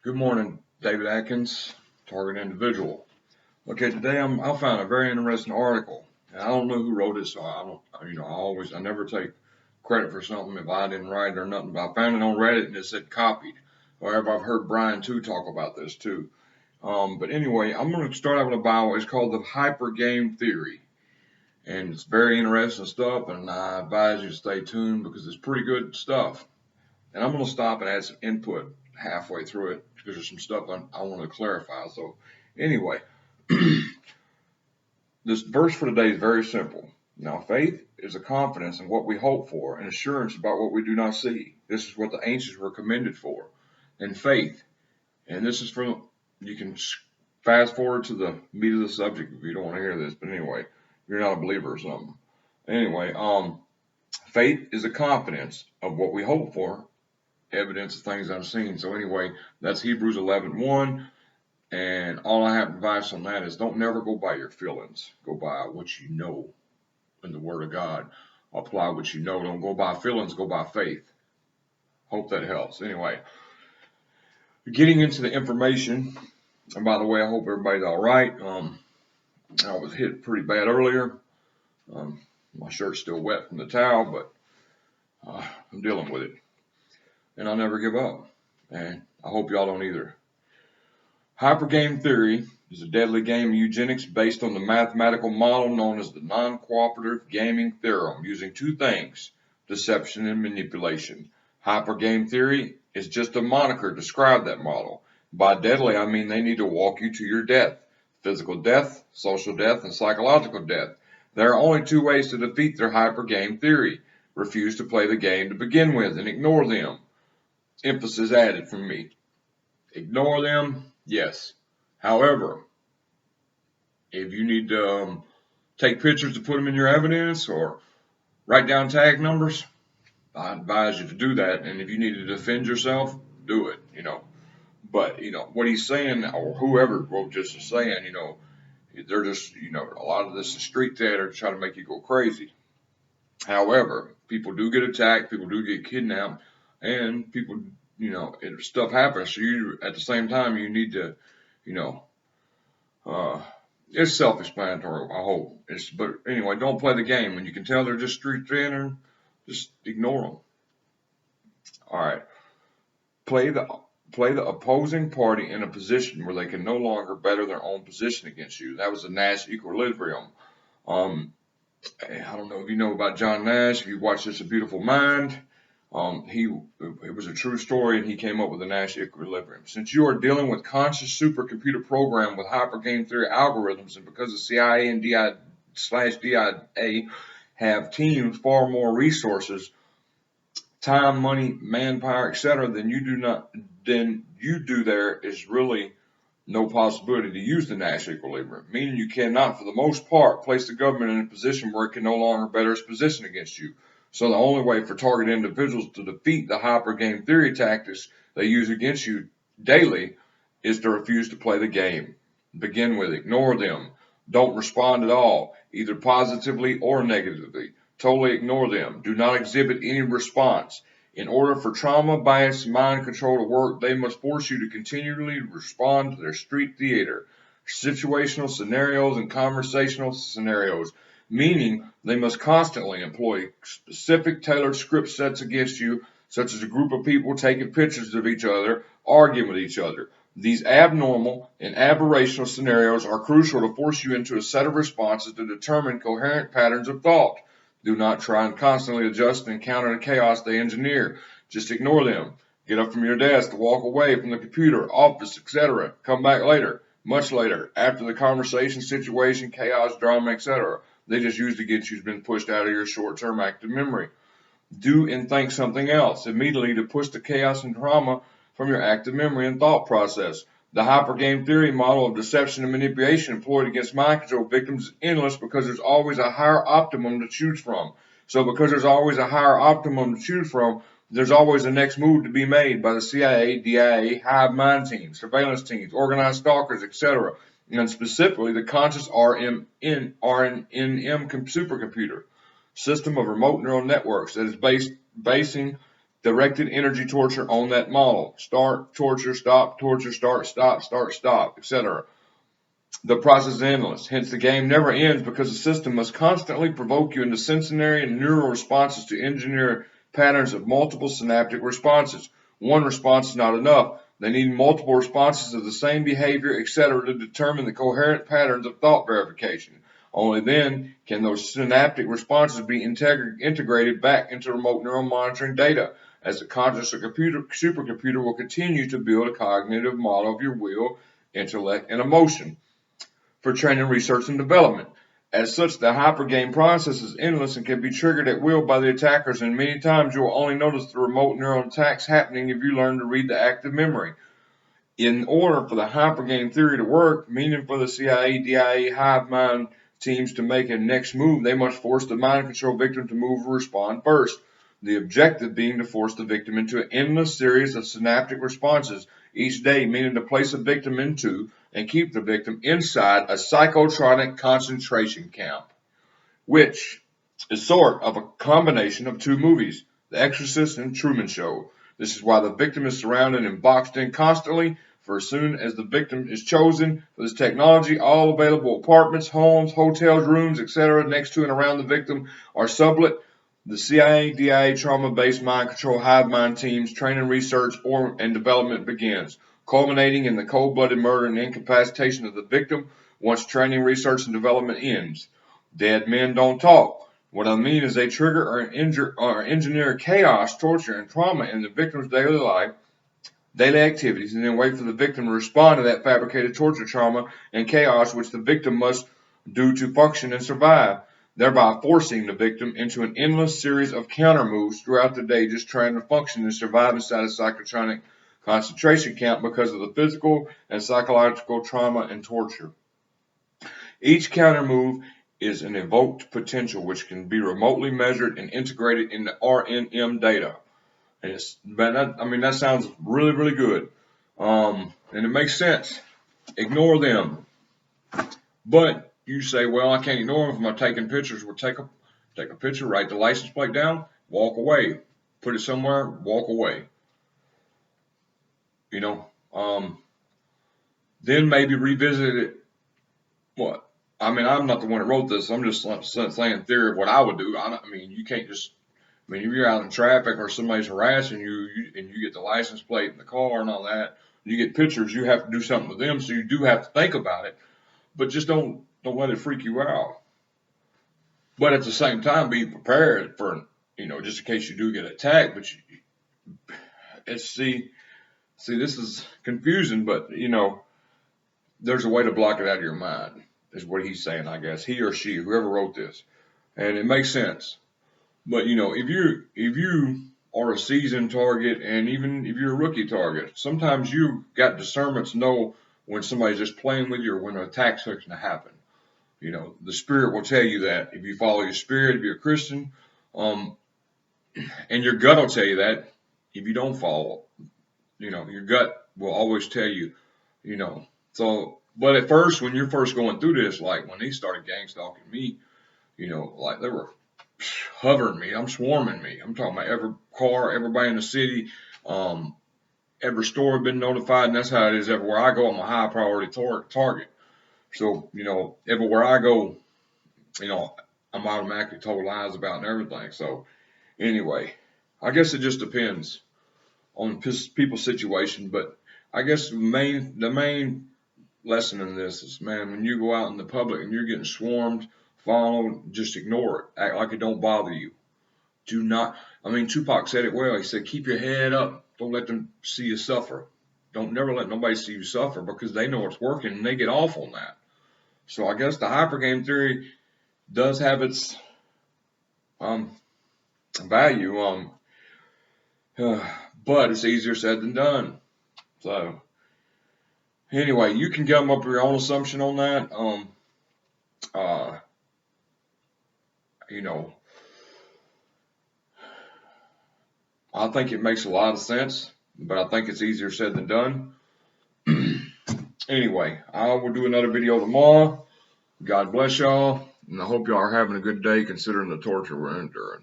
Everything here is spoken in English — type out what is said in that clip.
Good morning, David Atkins, target individual. Okay, today I found a very interesting article. And I don't know who wrote it, so I don't, I never take credit for something if I didn't write it or nothing. But I found it on Reddit and it said copied. However, I've heard Brian too talk about this too. But anyway, I'm going to start out with a bio. It's called the hyper game theory, and it's very interesting stuff. And I advise you to stay tuned because it's pretty good stuff. And I'm going to stop and add some input halfway through it because there's some stuff I want to clarify. So, anyway, this verse for today is very simple. Now, faith is a confidence in what we hope for, an assurance about what we do not see. This is what the ancients were commended for. And faith, and this is from, you can fast forward to the meat of the subject if you don't want to hear this, but anyway, you're not a believer or something. Anyway, faith is a confidence of what we hope for, evidence of things I've seen. So anyway, that's Hebrews 11:1. And all I have advice on that is don't never go by your feelings. Go by what you know in the Word of God. Apply what you know. Don't go by feelings. Go by faith. Hope that helps. Anyway, getting into the information. And by the way, I hope everybody's all right. I was hit pretty bad earlier. My shirt's still wet from the towel, but I'm dealing with it. And I'll never give up. And I hope y'all don't either. Hypergame theory is a deadly game of eugenics based on the mathematical model known as the non-cooperative gaming theorem, using two things, deception and manipulation. Hypergame theory is just a moniker to describe that model. By deadly, I mean they need to walk you to your death, physical death, social death, and psychological death. There are only two ways to defeat their hypergame theory. Refuse to play the game to begin with and ignore them. Emphasis added from me. Ignore them. Yes. However, if you need to take pictures to put them in your evidence or write down tag numbers, I advise you to do that. And if you need to defend yourself, do it, But, what he's saying, or whoever wrote this is saying, they're just, a lot of this is street theater to try to make you go crazy. However, people do get attacked, people do get kidnapped, and people, stuff happens. So you, at the same time, you need to, it's self-explanatory, I hope. But anyway, don't play the game. When you can tell they're just street theater, just ignore them. All right. Play the opposing party in a position where they can no longer better their own position against you. That was the Nash Equilibrium. I don't know if you know about John Nash. If you watch It's a Beautiful Mind, it was a true story, and he came up with the Nash Equilibrium. Since you are dealing with conscious supercomputer program with hypergame theory algorithms, and because the CIA and DIA have teams far more resources, time, money, manpower, etc., than you do, there is really no possibility to use the Nash Equilibrium, meaning you cannot, for the most part, place the government in a position where it can no longer better its position against you. So the only way for target individuals to defeat the hypergame theory tactics they use against you daily is to refuse to play the game. Begin with, ignore them. Don't respond at all, either positively or negatively. Totally ignore them. Do not exhibit any response. In order for trauma, bias, and mind control to work, they must force you to continually respond to their street theater, situational scenarios, and conversational scenarios, meaning they must constantly employ specific tailored script sets against you, such as a group of people taking pictures of each other, arguing with each other. These abnormal and aberrational scenarios are crucial to force you into a set of responses to determine coherent patterns of thought. Do not try and constantly adjust and counter the chaos they engineer. Just ignore them. Get up from your desk, walk away from the computer, office, etc. Come back later, much later, after the conversation, situation, chaos, drama, etc. They just used to get you been pushed out of your short-term active memory. Do and think something else immediately to push the chaos and drama from your active memory and thought process. The hypergame theory model of deception and manipulation employed against mind control victims is endless because there's always a higher optimum to choose from. So because there's always a higher optimum to choose from, there's always a next move to be made by the CIA, DIA, hive mind teams, surveillance teams, organized stalkers, etc., and specifically the conscious RNNM supercomputer system of remote neural networks that is basing directed energy torture on that model. Start, torture, stop, start, stop, etc. The process is endless. Hence, the game never ends because the system must constantly provoke you into sensory and neural responses to engineer patterns of multiple synaptic responses. One response is not enough. They need multiple responses of the same behavior, etc., to determine the coherent patterns of thought verification. Only then can those synaptic responses be integrated back into remote neural monitoring data, as the conscious supercomputer will continue to build a cognitive model of your will, intellect, and emotion for training, research, and development. As such, the hypergame process is endless and can be triggered at will by the attackers, and many times you will only notice the remote neural attacks happening if you learn to read the active memory. In order for the hypergame theory to work, meaning for the CIA, DIA, hive mind teams to make a next move, they must force the mind control victim to move or respond first. The objective being to force the victim into an endless series of synaptic responses each day, meaning to place a victim into and keep the victim inside a psychotronic concentration camp, which is sort of a combination of two movies, The Exorcist and Truman Show. This is why the victim is surrounded and boxed in constantly, for as soon as the victim is chosen for this technology, all available apartments, homes, hotels, rooms, etc. next to and around the victim are sublet. The CIA, DIA, trauma-based mind control hive mind teams training, research, and development begins, culminating in the cold-blooded murder and incapacitation of the victim once training, research, and development ends. Dead men don't talk. What I mean is they trigger or engineer chaos, torture, and trauma in the victim's daily life, daily activities, and then wait for the victim to respond to that fabricated torture, trauma, and chaos which the victim must do to function and survive, thereby forcing the victim into an endless series of counter moves throughout the day, just trying to function and survive inside a psychotronic concentration camp because of the physical and psychological trauma and torture. Each counter move is an evoked potential which can be remotely measured and integrated into RNM data. And that sounds really, really good. And it makes sense. Ignore them. But you say, well, I can't ignore them if I'm taking pictures. Well, take a picture, write the license plate down, walk away. Put it somewhere, walk away. Then maybe revisit it. What? I'm not the one that wrote this. I'm just saying theory of what I would do. You can't just. If you're out in traffic or somebody's harassing you, and you get the license plate in the car and all that, you get pictures, you have to do something with them. So you do have to think about it, but just don't let it freak you out. But at the same time, be prepared for, just in case you do get attacked. But see, this is confusing, but there's a way to block it out of your mind, is what he's saying, I guess. He or she, whoever wrote this. And it makes sense. But if you are a seasoned target, and even if you're a rookie target, sometimes you got discernment to know when somebody's just playing with you or when an attack's going to happen. The spirit will tell you that if you follow your spirit, if you're a Christian, and your gut will tell you that if you don't follow. Your gut will always tell you. So, but at first, when you're first going through this, like when they started gang stalking me, like they were hovering me, I'm swarming me. I'm talking about every car, everybody in the city, every store had been notified, and that's how it is everywhere I go. I'm a high priority target. So, everywhere I go, I'm automatically told lies about and everything. So, anyway, I guess it just depends on people's situation. But I guess the main lesson in this is, man, when you go out in the public and you're getting swarmed, followed, just ignore it. Act like it don't bother you. Do not. Tupac said it well. He said, keep your head up. Don't let them see you suffer. Don't never let nobody see you suffer, because they know it's working and they get off on that. So I guess the hypergame theory does have its value, but it's easier said than done. So anyway, you can come up with your own assumption on that. I think it makes a lot of sense, but I think it's easier said than done. Anyway, I will do another video tomorrow. God bless y'all, and I hope y'all are having a good day considering the torture we're enduring.